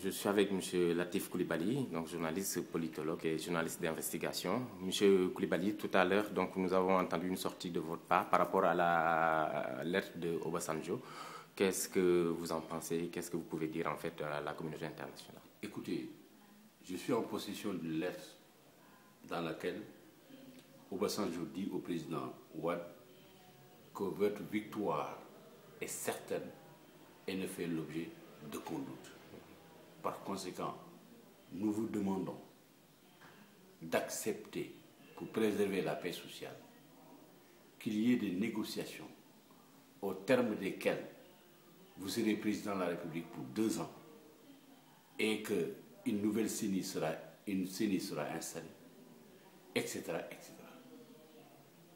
Je suis avec M. Latif Coulibaly, donc journaliste, politologue et journaliste d'investigation. M. Coulibaly, tout à l'heure, donc nous avons entendu une sortie de votre part par rapport à la lettre de Obasanjo. Qu'est-ce que vous en pensez? Qu'est-ce que vous pouvez dire en fait à la communauté internationale? Écoutez, je suis en possession d'une lettre dans laquelle Obasanjo dit au président Wade que votre victoire est certaine et ne fait l'objet d'aucun doute. Par conséquent, nous vous demandons d'accepter, pour préserver la paix sociale, qu'il y ait des négociations au terme desquelles vous serez président de la République pour 2 ans et qu'une nouvelle CENI sera installée, etc., etc.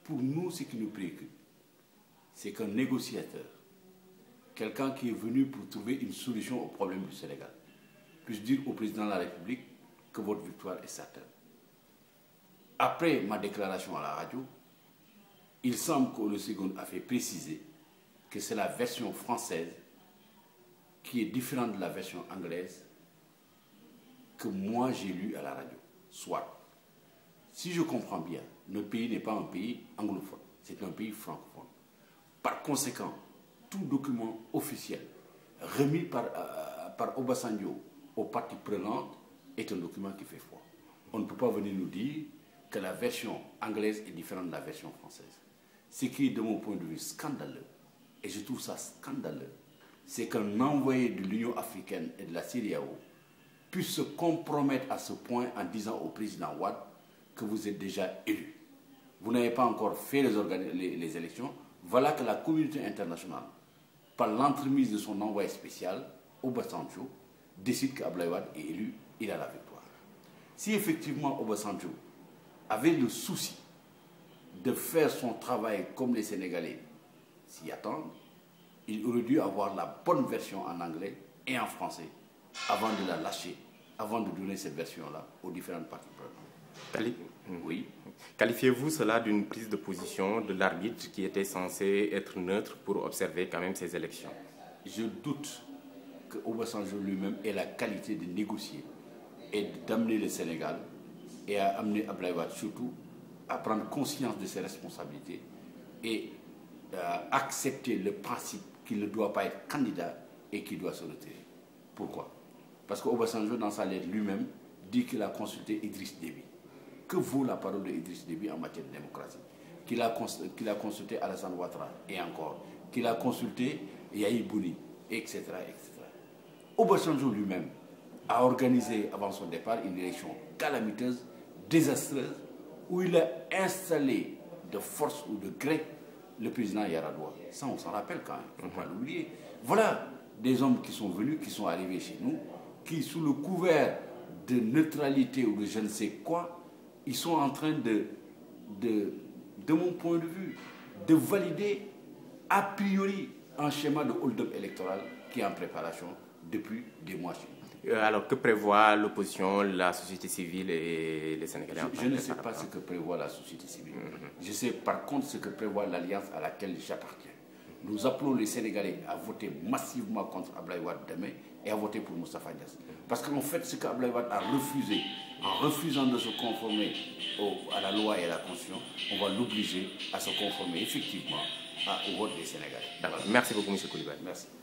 Pour nous, ce qui nous préoccupe, c'est qu'un négociateur, quelqu'un qui est venu pour trouver une solution au problème du Sénégal, puisse dire au président de la République que votre victoire est certaine. Après ma déclaration à la radio, il semble qu'Olusegun a fait préciser que c'est la version française qui est différente de la version anglaise que moi j'ai lue à la radio. Soit, si je comprends bien, notre pays n'est pas un pays anglophone, c'est un pays francophone. Par conséquent, tout document officiel remis par Obasanjo aux parties prenantes est un document qui fait foi. On ne peut pas venir nous dire que la version anglaise est différente de la version française. Ce qui est, de mon point de vue, scandaleux, et je trouve ça scandaleux, c'est qu'un envoyé de l'Union africaine et de la CEDEAO puisse se compromettre à ce point en disant au président Wade que vous êtes déjà élu. Vous n'avez pas encore fait les élections. Voilà que la communauté internationale, par l'entremise de son envoyé spécial, Obasanjo, décide qu'Abdoulaye Wade est élu, il a la victoire. Si effectivement Obasanjo avait le souci de faire son travail comme les Sénégalais s'y attendent, il aurait dû avoir la bonne version en anglais et en français avant de la lâcher, avant de donner cette version-là aux différentes parties prenantes. Oui. Qualifiez-vous cela d'une prise de position de l'arbitre qui était censé être neutre pour observer quand même ces élections? Je doute que Obasanjo lui-même ait la qualité de négocier et d'amener le Sénégal et à amener Abdoulaye Wade surtout à prendre conscience de ses responsabilités et à accepter le principe qu'il ne doit pas être candidat et qu'il doit se retirer. Pourquoi? Parce que Obasanjo, dans sa lettre lui-même, dit qu'il a consulté Idriss Déby. Que vaut la parole de Idriss Déby en matière de démocratie? Qu'il a consulté Alassane Ouattara et encore, qu'il a consulté Yahi Bouni, etc., etc. Obasanjo lui-même a organisé avant son départ une élection calamiteuse, désastreuse, où il a installé de force ou de gré le président Yaradua. Ça, on s'en rappelle quand même, il ne faut pas l'oublier. Voilà des hommes qui sont venus, qui sont arrivés chez nous, qui, sous le couvert de neutralité ou de je ne sais quoi, ils sont en train de mon point de vue, de valider a priori un schéma de hold-up électoral qui est en préparation depuis des mois chez nous. Alors, que prévoit l'opposition, la société civile et les Sénégalais? Je ne sais pas ce que prévoit la société civile. Je sais par contre ce que prévoit l'alliance à laquelle j'appartiens. Nous appelons les Sénégalais à voter massivement contre Abdoulaye Wade demain et à voter pour Moustapha Niasse. Parce qu'en fait, ce qu'Abdoulaye Wade a refusé, en refusant de se conformer à la loi et à la Constitution, on va l'obliger à se conformer effectivement au vote des Sénégalais. Merci beaucoup, M. Coulibaly. Merci.